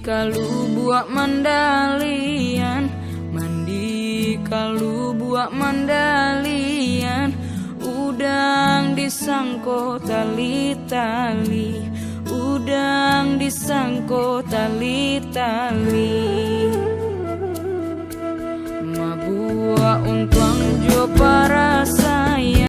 Kalau buat mandalian, mandi kalau buat mandalian, udang disangko tali-tali, udang disangko tali-tali. Mabua untuang jo paras